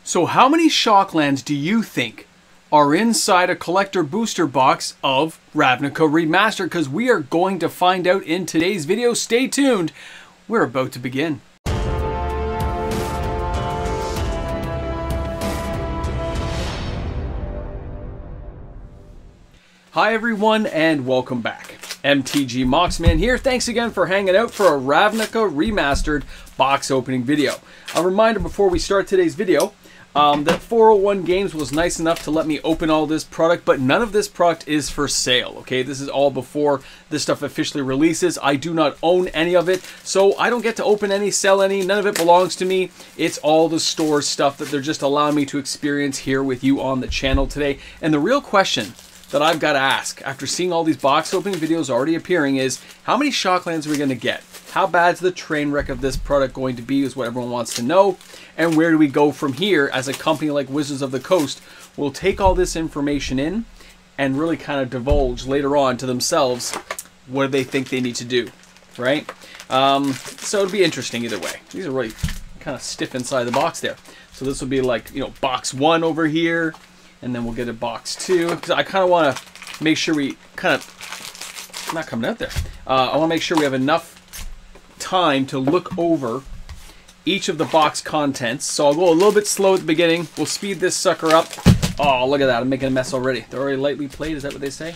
So how many Shocklands do you think are inside a collector booster box of Ravnica Remastered? Because we are going to find out in today's video. Stay tuned. We're about to begin. Hi everyone and welcome back. MTG Moxman here. Thanks again for hanging out for a Ravnica Remastered box opening video. A reminder before we start today's video that 401 Games was nice enough to let me open all this product, but none of this product is for sale, okay? This is all before this stuff officially releases. I do not own any of it, so I don't get to open any, sell any. None of it belongs to me. It's all the store stuff that they're just allowing me to experience here with you on the channel today. And the real question that I've got to ask after seeing all these box opening videos already appearing is, how many Shocklands are we going to get? How bad's the train wreck of this product going to be is what everyone wants to know. And where do we go from here as a company like Wizards of the Coast will take all this information in and really kind of divulge later on to themselves what do they think they need to do, right? So it'll be interesting either way. These are really kind of stiff inside the box there. So this will be like, you know, box 1 over here. And then we'll get a box 2, because I kind of want to make sure we kind of, not coming out there. I want to make sure we have enough time to look over each of the box contents. So I'll go a little bit slow at the beginning. We'll speed this sucker up. Oh, look at that. I'm making a mess already. They're already lightly played. Is that what they say?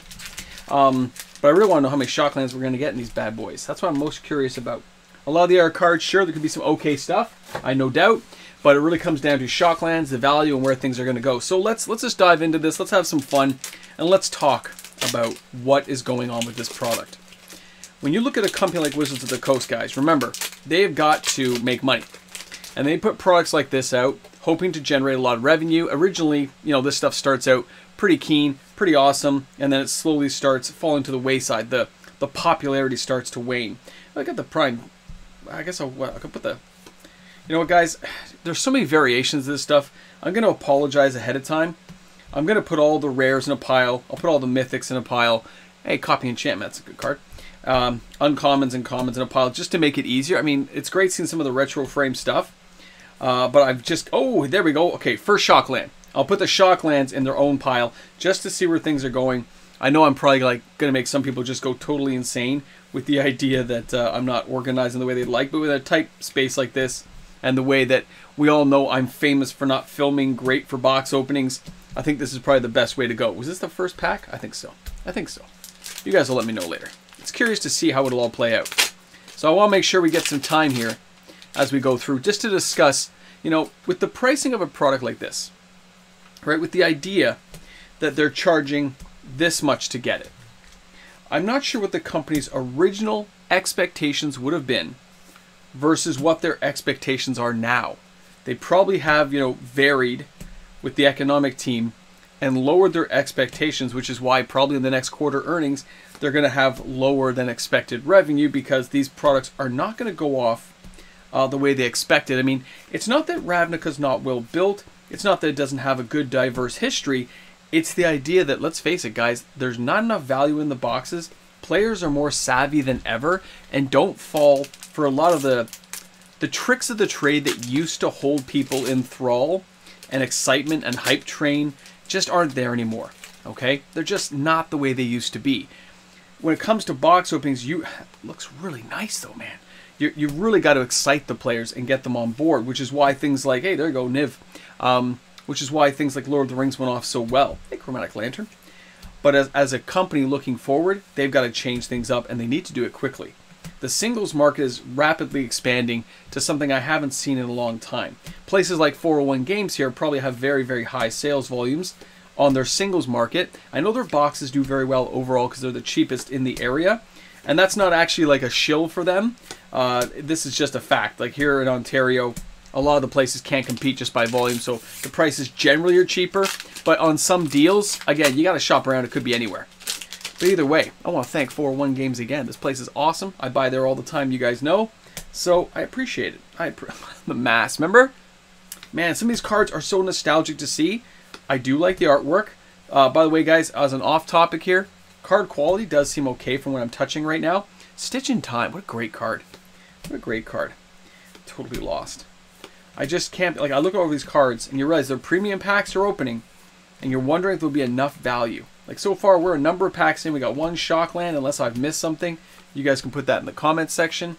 But I really want to know how many Shocklands we're going to get in these bad boys. That's what I'm most curious about. A lot of the other cards, sure, there could be some okay stuff. I no doubt. But it really comes down to Shocklands, the value, and where things are going to go. So let's just dive into this. Let's have some fun, and let's talk about what is going on with this product. When you look at a company like Wizards of the Coast, guys, remember, they've got to make money. And they put products like this out, hoping to generate a lot of revenue. Originally, you know, this stuff starts out pretty keen, pretty awesome, and then it slowly starts falling to the wayside. The popularity starts to wane. Look at the Prime. I guess I could put the... You know what, guys? There's so many variations of this stuff. I'm going to apologize ahead of time. I'm going to put all the rares in a pile. I'll put all the mythics in a pile. Hey, Copy Enchantment, that's a good card. Uncommons and commons in a pile, just to make it easier. I mean, it's great seeing some of the retro frame stuff. But I've just... Oh, there we go. Okay, first Shockland. I'll put the Shocklands in their own pile, just to see where things are going. I know I'm probably going to make some people just go totally insane with the idea that I'm not organizing the way they'd like. But with a tight space like this, and the way that we all know I'm famous for not filming great for box openings, I think this is probably the best way to go. Was this the first pack? I think so. I think so. You guys will let me know later. It's curious to see how it'll all play out. So I want to make sure we get some time here as we go through, just to discuss, you know, with the pricing of a product like this, right, with the idea that they're charging this much to get it. I'm not sure what the company's original expectations would have been versus what their expectations are now. They probably have, you know, varied with the economic team and lowered their expectations, which is why probably in the next quarter earnings, they're going to have lower than expected revenue, because these products are not going to go off the way they expected. I mean, it's not that Ravnica's not well built. It's not that it doesn't have a good, diverse history. It's the idea that, let's face it, guys, there's not enough value in the boxes. Players are more savvy than ever and don't fall for a lot of the tricks of the trade that used to hold people in thrall and excitement and hype train just aren't there anymore, okay? They're just not the way they used to be. When it comes to box openings, it looks really nice though, man. You really got to excite the players and get them on board, which is why things like, hey, there you go, Niv, which is why things like Lord of the Rings went off so well. Hey, Chromatic Lantern. But as a company looking forward, they've got to change things up, and they need to do it quickly. The singles market is rapidly expanding to something I haven't seen in a long time. Places like 401 Games here probably have very, very high sales volumes on their singles market. I know their boxes do very well overall because they're the cheapest in the area. And that's not actually like a shill for them. This is just a fact. Like here in Ontario, a lot of the places can't compete just by volume, so the prices generally are cheaper. But on some deals, again, you got to shop around. It could be anywhere. But either way, I want to thank 401 Games again. This place is awesome. I buy there all the time, you guys know. So I appreciate it. The mask, remember? Man, some of these cards are so nostalgic to see. I do like the artwork. By the way, guys, as an off-topic here, card quality does seem okay from what I'm touching right now. Stitch in Time, what a great card. What a great card. Totally lost. I just can't, like, I look over these cards and you realize their premium packs are opening and you're wondering if there'll be enough value. Like, so far we're a number of packs in. We got one Shockland, unless I've missed something. You guys can put that in the comments section.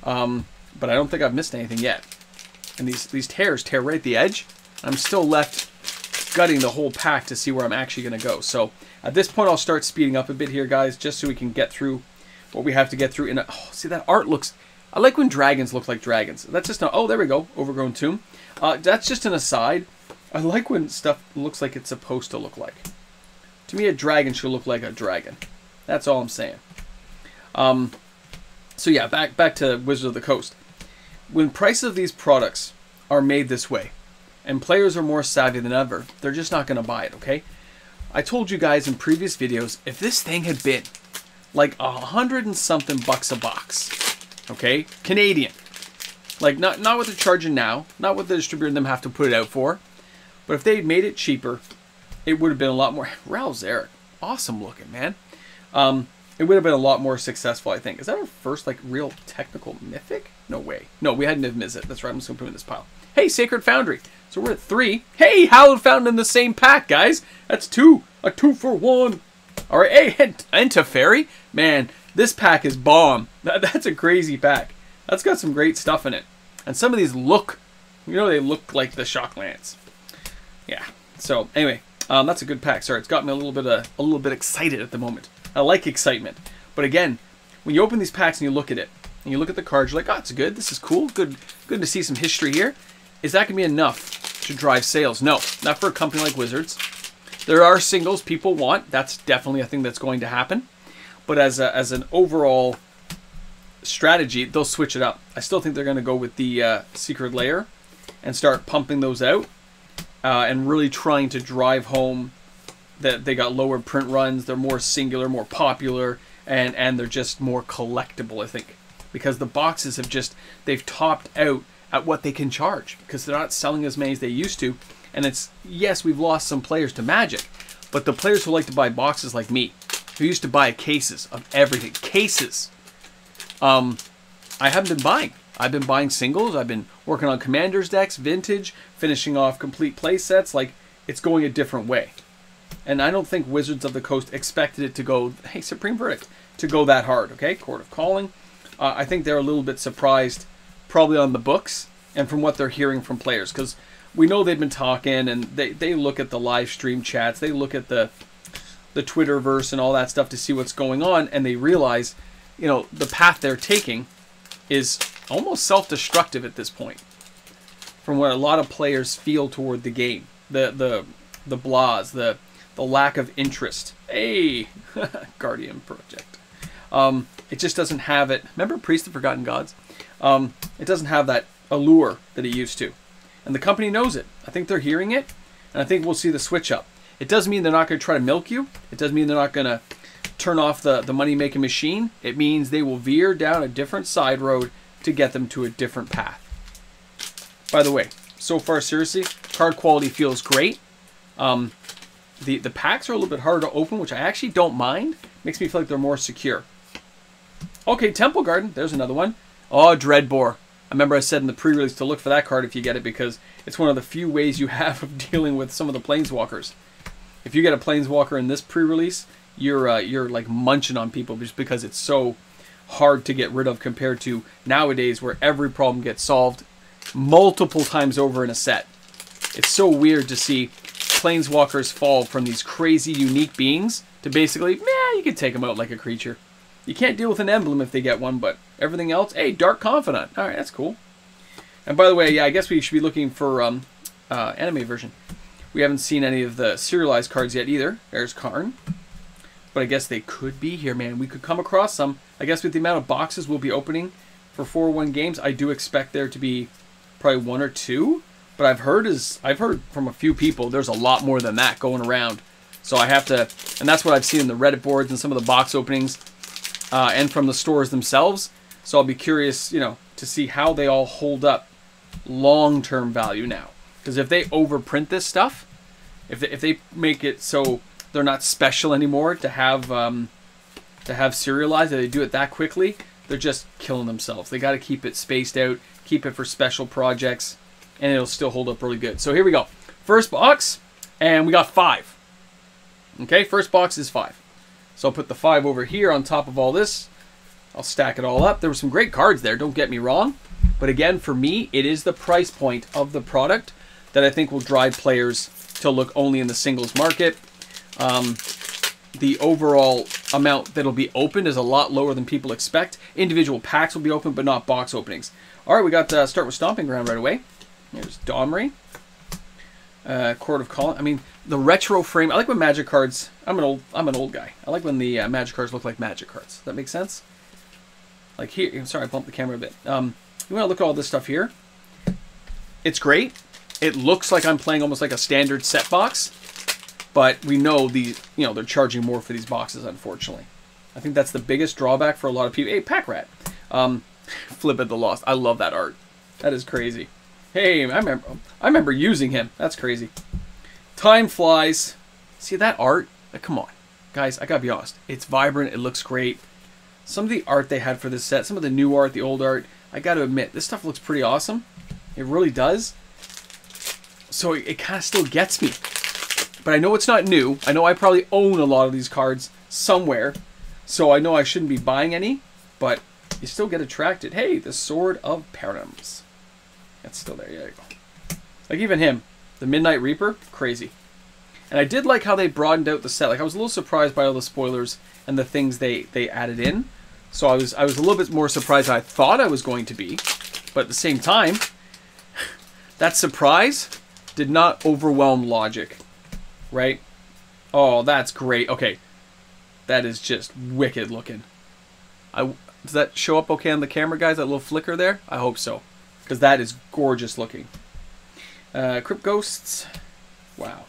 But I don't think I've missed anything yet. And these tears tear right at the edge. I'm still left gutting the whole pack to see where I'm actually going to go. So at this point I'll start speeding up a bit here, guys, just so we can get through what we have to get through. In oh, see, that art looks... I like when dragons look like dragons. That's just... oh, there we go. Overgrown tomb. That's just an aside. I like when stuff looks like it's supposed to look like. To me, a dragon should look like a dragon. That's all I'm saying. So yeah, back to Wizards of the Coast. When prices of these products are made this way, and players are more savvy than ever, they're just not going to buy it, okay? I told you guys in previous videos, if this thing had been like $100 and something bucks a box, okay, Canadian, like not what they're charging now, not what the distributor and them have to put it out for, but if they had made it cheaper, it would have been a lot more. Ral's Eric, awesome looking, man. It would have been a lot more successful, I think. Is that our first, like, real technical mythic? No way. No, we had Niv Mizzet. That's right. I'm just going to put him in this pile. Hey, Sacred Foundry. So we're at 3. Hey, Hallowed Fountain in the same pack, guys. That's 2. A 2 for 1. All right. Hey, and Teferi. Man, this pack is bomb. That's a crazy pack. That's got some great stuff in it. And some of these look, you know, they look like the Shocklands. Yeah. So, anyway, that's a good pack. Sorry, it's got me a little bit excited at the moment. I like excitement. But again, when you open these packs and you look at it, and you look at the cards, you're like, oh, it's good. This is cool. Good to see some history here. Is that going to be enough to drive sales? No, not for a company like Wizards. There are singles people want. That's definitely a thing that's going to happen. But as an overall strategy, they'll switch it up. I still think they're going to go with the Secret Lair and start pumping those out and really trying to drive home that they got lower print runs, they're more singular, more popular, and they're just more collectible, I think. Because the boxes have they've topped out at what they can charge. Because they're not selling as many as they used to. And it's, yes, we've lost some players to Magic. But the players who like to buy boxes like me, who used to buy cases of everything, cases, I haven't been buying. I've been buying singles, I've been working on Commander's decks, vintage, finishing off complete play sets. Like, it's going a different way. And I don't think Wizards of the Coast expected it to go, hey, Supreme Verdict, to go that hard, okay? Court of Calling. I think they're a little bit surprised, probably on the books, and from what they're hearing from players. Because we know they've been talking, and they look at the live stream chats, they look at the Twitterverse and all that stuff to see what's going on, and they realize, you know, the path they're taking is almost self-destructive at this point. From what a lot of players feel toward the game. The blahs, the lack of interest. Hey, Guardian Project. It just doesn't have it. Remember Priest of Forgotten Gods? It doesn't have that allure that it used to. And the company knows it. I think they're hearing it. And I think we'll see the switch up. It doesn't mean they're not going to try to milk you. It doesn't mean they're not going to turn off the money-making machine. It means they will veer down a different side road to get them to a different path. By the way, so far, seriously, card quality feels great. The packs are a little bit harder to open, which I actually don't mind. Makes me feel like they're more secure. Okay, Temple Garden. There's another one. Oh, Dreadbore. I remember I said in the pre-release to look for that card if you get it, because it's one of the few ways you have of dealing with some of the Planeswalkers. If you get a Planeswalker in this pre-release, you're like munching on people just because it's so hard to get rid of compared to nowadays where every problem gets solved multiple times over in a set. It's so weird to see Planeswalkers fall from these crazy unique beings to basically, you can take them out like a creature. You can't deal with an emblem if they get one, but everything else, hey, Dark Confidant. All right, that's cool. And by the way, yeah, I guess we should be looking for anime version. We haven't seen any of the serialized cards yet either. There's Karn. But I guess they could be here, man. We could come across some. I guess with the amount of boxes we'll be opening for 4-1 games, I do expect there to be probably 1 or 2. But I've heard from a few people there's a lot more than that going around. So I have to, and that's what I've seen in the Reddit boards and some of the box openings, and from the stores themselves. So I'll be curious, you know, to see how they all hold up long-term value now. Because if they overprint this stuff, if they make it so they're not special anymore to have serialized, if they do it that quickly, they're just killing themselves. They got to keep it spaced out, keep it for special projects. and it'll still hold up really good. So here we go. First box, and we got 5. Okay, first box is 5. So I'll put the 5 over here on top of all this. I'll stack it all up. There were some great cards there, don't get me wrong. But again, for me, it is the price point of the product that I think will drive players to look only in the singles market. The overall amount that'll be opened is a lot lower than people expect. Individual packs will be open, but not box openings. All right, we got to start with Stomping Ground right away. There's Domri. Court of Colin. I mean, the retro frame. I like when Magic cards. I'm an old guy. I like when the Magic cards look like Magic cards. Does that make sense? Like here. I'm sorry, I bumped the camera a bit. You want to look at all this stuff here. It's great. It looks like I'm playing almost like a standard set box, but we know they're charging more for these boxes, unfortunately. I think that's the biggest drawback for a lot of people. Hey, Pack Rat. Flip at the Lost. I love that art. That is crazy. Hey, I remember using him. That's crazy. Time flies. See that art? Come on. Guys, I gotta be honest. It's vibrant. It looks great. Some of the art they had for this set, some of the new art, the old art, I gotta admit, this stuff looks pretty awesome. It really does. So it kind of still gets me. But I know it's not new. I know I probably own a lot of these cards somewhere. So I know I shouldn't be buying any. But you still get attracted. Hey, the Sword of Paradigms. That's still there. Yeah, there you go. Like even him. The Midnight Reaper. Crazy. And I did like how they broadened out the set. Like I was a little surprised by all the spoilers and the things they added in. So I was a little bit more surprised than I thought I was going to be. But at the same time, that surprise did not overwhelm logic. Right? Oh, that's great. Okay. That is just wicked looking. Does that show up okay on the camera, guys? That little flicker there? I hope so. Because that is gorgeous looking. Crypt Ghosts. Wow.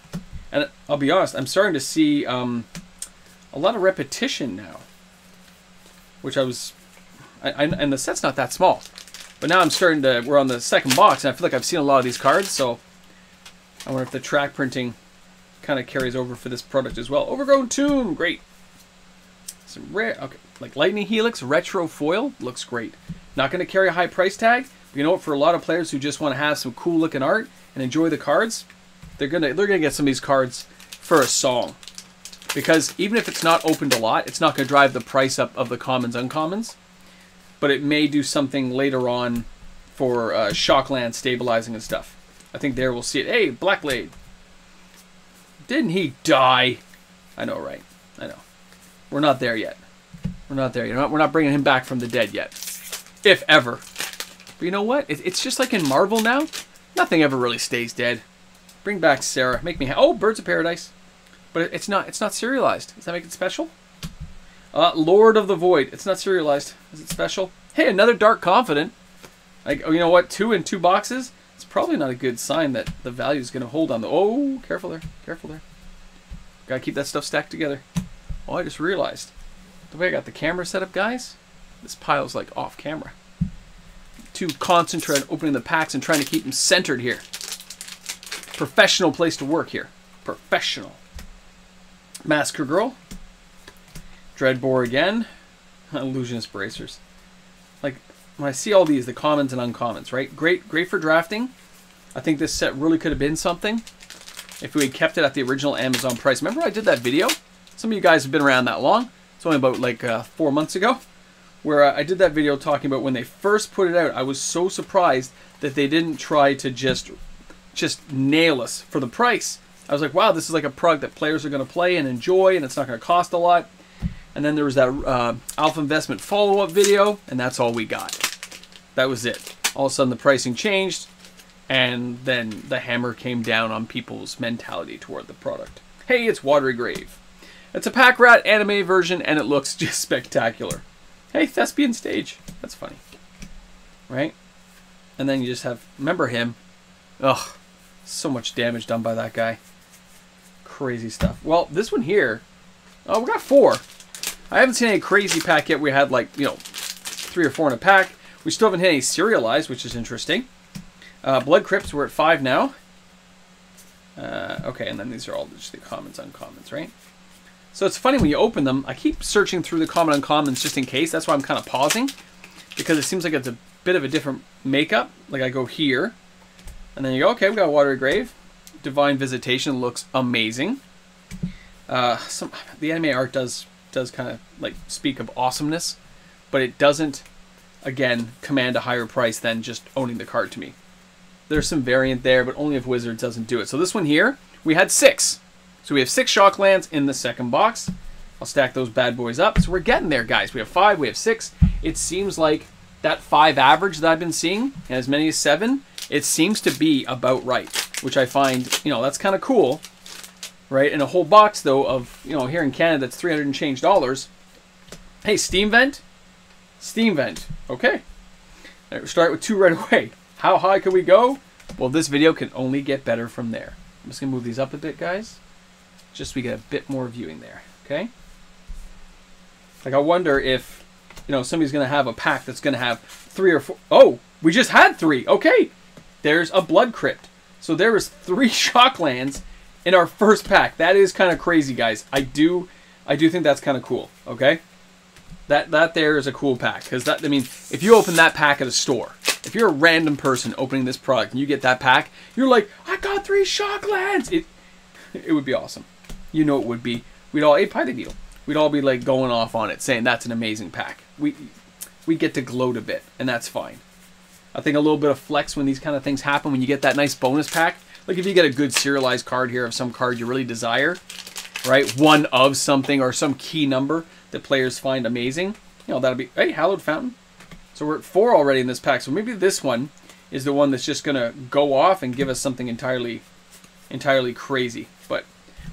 And I'll be honest, I'm starting to see a lot of repetition now. Which and the set's not that small. But now we're on the second box, and I feel like I've seen a lot of these cards, so I wonder if the track printing kind of carries over for this product as well. Overgrown Tomb, great. Some rare, okay, like Lightning Helix, retro foil, looks great. Not going to carry a high price tag, but you know what? For a lot of players who just want to have some cool looking art and enjoy the cards, they're gonna get some of these cards for a song. Because even if it's not opened a lot, it's not going to drive the price up of the commons, uncommons. But it may do something later on for Shockland stabilizing and stuff. I think there we'll see it. Hey, Blacklade. Didn't he die? I know, right? I know. We're not there yet. We're not there yet. We're not bringing him back from the dead yet. If ever. But you know what? It's just like in Marvel now. Nothing ever really stays dead. Bring back Sarah. Make me oh, Birds of Paradise. But it's not serialized. Does that make it special? Lord of the Void. It's not serialized. Is it special? Hey, another Dark Confident. Like, oh, you know what? 2 in 2 boxes? It's probably not a good sign that the value is going to hold on the... Oh, careful there. Careful there. Got to keep that stuff stacked together. Oh, I just realized. The way I got the camera set up, guys, this pile's like off camera. Too concentrated on opening the packs and trying to keep them centered here. Professional place to work here. Professional. Massacre Girl. Dreadbore again. Illusionist Bracers. Like, when I see all these, the commons and uncommons, right? Great for drafting. I think this set really could have been something if we had kept it at the original Amazon price. Remember I did that video? Some of you guys have been around that long. It's only about like 4 months ago. Where I did that video talking about when they first put it out. I was so surprised that they didn't try to just nail us for the price. I was like, wow, this is like a product that players are going to play and enjoy, and it's not going to cost a lot. And then there was that Alpha Investment follow-up video, and that's all we got. That was it. All of a sudden the pricing changed, and then the hammer came down on people's mentality toward the product. Hey, it's Watery Grave. It's a Pack Rat anime version, and it looks just spectacular. Hey, Thespian Stage. That's funny. Right? And then you just have... Remember him? Ugh. So much damage done by that guy. Crazy stuff. Well, this one here... Oh, we got 4. I haven't seen any crazy pack yet. We had like, 3 or 4 in a pack. We still haven't hit any serialized, which is interesting. Blood Crypts, we're at 5 now. Okay, and then these are all just the commons, uncommons, right? So it's funny when you open them, I keep searching through the common uncommons just in case. That's why I'm kind of pausing. Because it seems like it's a bit of a different makeup. Like I go here. And then you go, okay, we got Watery Grave. Divine Visitation looks amazing. The anime art does kind of like speak of awesomeness, but it doesn't, again, command a higher price than just owning the card to me. There's some variant there, but only if Wizards doesn't do it. So this one here, we had 6. So we have 6 Shocklands in the second box. I'll stack those bad boys up. So we're getting there, guys. We have 5, we have 6. It seems like that 5 average that I've been seeing, and as many as 7, it seems to be about right, which I find, you know, that's kind of cool, right? In a whole box, though, of, you know, here in Canada, it's $300 and change. Hey, Steam Vent? Steam Vent. Okay. All right, we'll start with 2 right away. How high can we go? Well, this video can only get better from there. I'm just going to move these up a bit, guys. Just so we get a bit more viewing there, okay? Like, I wonder if, you know, somebody's going to have a pack that's going to have 3 or 4. Oh, we just had 3. Okay. There's a Blood Crypt. So there was 3 Shocklands in our first pack. That is kind of crazy, guys. I do think that's kind of cool, okay? That there is a cool pack. Because that, I mean, if you open that pack at a store, if you're a random person opening this product and you get that pack, you're like, I got 3 Shocklands! It would be awesome. You know it would be. We'd all, hey, Python Beetle. We'd all be like going off on it, saying that's an amazing pack. We get to gloat a bit, and that's fine. I think a little bit of flex when these kind of things happen, when you get that nice bonus pack. Like if you get a good serialized card here of some card you really desire, right? One of something or some key number that players find amazing. You know, that'll be, hey, Hallowed Fountain. So we're at 4 already in this pack. So maybe this one is the one that's just going to go off and give us something entirely crazy. But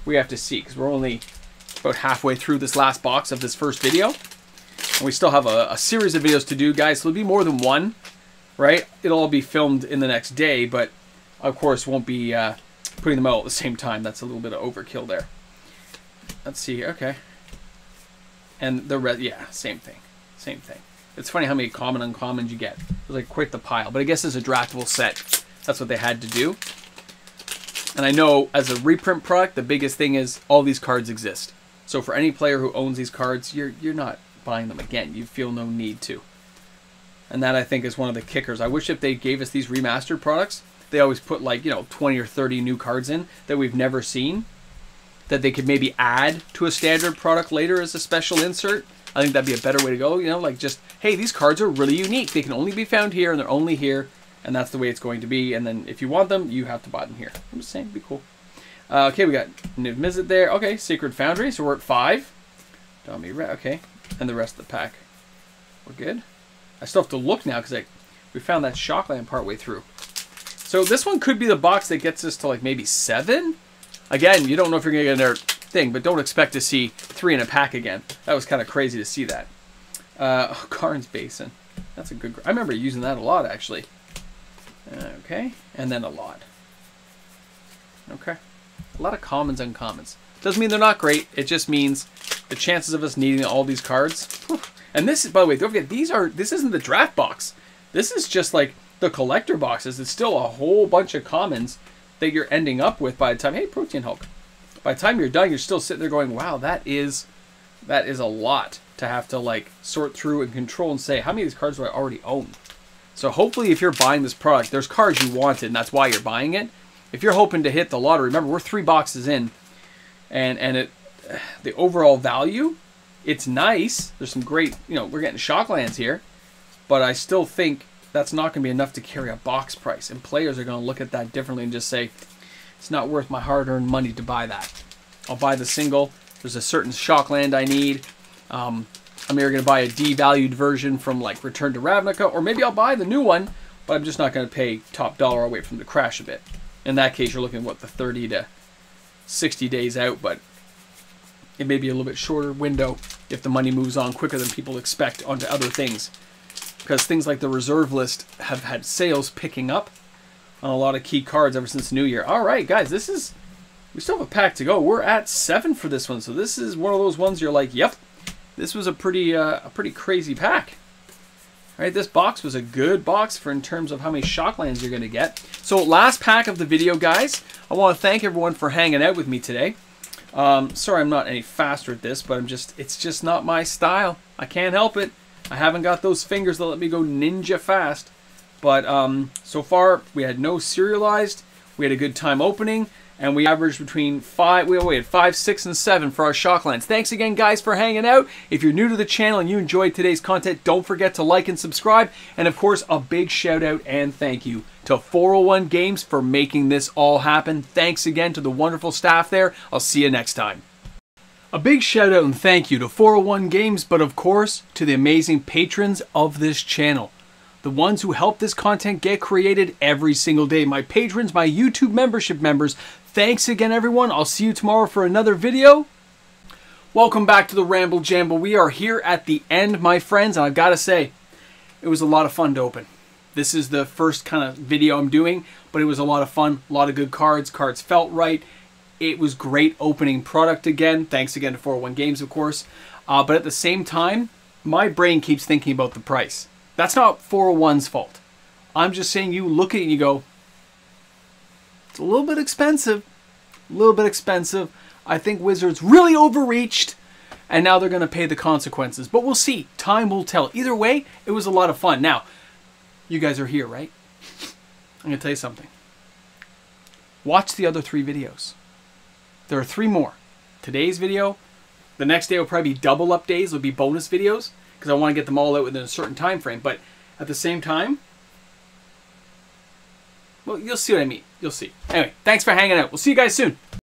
we have to see, because we're only about halfway through this last box of this first video. And we still have a series of videos to do, guys. So it'll be more than one, right? It'll all be filmed in the next day, but of course won't be putting them out at the same time. That's a little bit of overkill there. Let's see, okay. And the red, yeah, same thing. Same thing. It's funny how many common uncommons you get. It's like quite the pile. But I guess as a draftable set, that's what they had to do. And I know as a reprint product, the biggest thing is all these cards exist. So for any player who owns these cards, you're not buying them again. You feel no need to. And that, I think, is one of the kickers. I wish if they gave us these remastered products, they always put like, you know, 20 or 30 new cards in that we've never seen, that they could maybe add to a standard product later as a special insert. I think that'd be a better way to go, you know, like just, hey, these cards are really unique. They can only be found here, and they're only here, and that's the way it's going to be. And then if you want them, you have to buy them here. I'm just saying, it'd be cool. Okay, we got Mtgnews there. Okay, Sacred Foundry, so we're at 5. Okay, and the rest of the pack. We're good. I still have to look now because we found that Shockland partway through. So this one could be the box that gets us to like maybe 7. Again, you don't know if you're going to get another thing, but don't expect to see 3 in a pack again. That was kind of crazy to see that. Karn's Basin. That's a good... I remember using that a lot, actually. Okay, and then a lot. Okay. A lot of commons and uncommons. Doesn't mean they're not great. It just means the chances of us needing all these cards. Whew. And this is, by the way, don't forget, this isn't the draft box. This is just like the collector boxes. It's still a whole bunch of commons that you're ending up with by the time, hey, Protein Hulk. By the time you're done, you're still sitting there going, wow, that is a lot to have to like sort through and control and say, how many of these cards do I already own? So hopefully if you're buying this product, there's cards you wanted, and that's why you're buying it. If you're hoping to hit the lottery, remember, we're 3 boxes in, and the overall value, it's nice. There's some great, you know, we're getting Shocklands here, but I still think that's not going to be enough to carry a box price, and players are going to look at that differently and just say, it's not worth my hard-earned money to buy that. I'll buy the single. There's a certain Shockland I need. I'm either going to buy a devalued version from like Return to Ravnica, or maybe I'll buy the new one, but I'm just not going to pay top dollar. I'll wait for them to crash a bit. In that case, you're looking at, what, the 30 to 60 days out, but it may be a little bit shorter window if the money moves on quicker than people expect onto other things. Because things like the reserve list have had sales picking up on a lot of key cards ever since New Year. All right, guys, we still have a pack to go. We're at 7 for this one, so this is one of those ones you're like, yep, this was a pretty crazy pack. All right, this box was a good box for in terms of how many Shocklands you're going to get. So last pack of the video, guys. I want to thank everyone for hanging out with me today. Sorry I'm not any faster at this, but it's just not my style. I can't help it. I haven't got those fingers that let me go ninja fast. But so far, we had no serialized. We had a good time opening. And we averaged between 5, we had 5, 6, and 7 for our Shocklands. Thanks again, guys, for hanging out. If you're new to the channel and you enjoyed today's content, don't forget to like and subscribe. And of course, a big shout out and thank you to 401 Games for making this all happen. Thanks again to the wonderful staff there. I'll see you next time. A big shout out and thank you to 401 Games, but of course, to the amazing patrons of this channel. The ones who help this content get created every single day. My patrons, my YouTube membership members. Thanks again, everyone. I'll see you tomorrow for another video. Welcome back to the Ramble Jamble. We are here at the end, my friends, and I've got to say, it was a lot of fun to open. This is the first kind of video I'm doing, but it was a lot of fun, a lot of good cards. Cards felt right. It was great opening product again. Thanks again to 401 Games, of course. But at the same time, my brain keeps thinking about the price. That's not 401's fault. I'm just saying you look at it and you go, it's a little bit expensive. A little bit expensive. I think Wizards really overreached, and now they're going to pay the consequences. But we'll see. Time will tell. Either way, it was a lot of fun. Now, you guys are here, right? I'm going to tell you something. Watch the other 3 videos. There are 3 more. Today's video. The next day will probably be double up days. It'll be bonus videos because I want to get them all out within a certain time frame. But at the same time, well, you'll see what I mean. You'll see. Anyway, thanks for hanging out. We'll see you guys soon.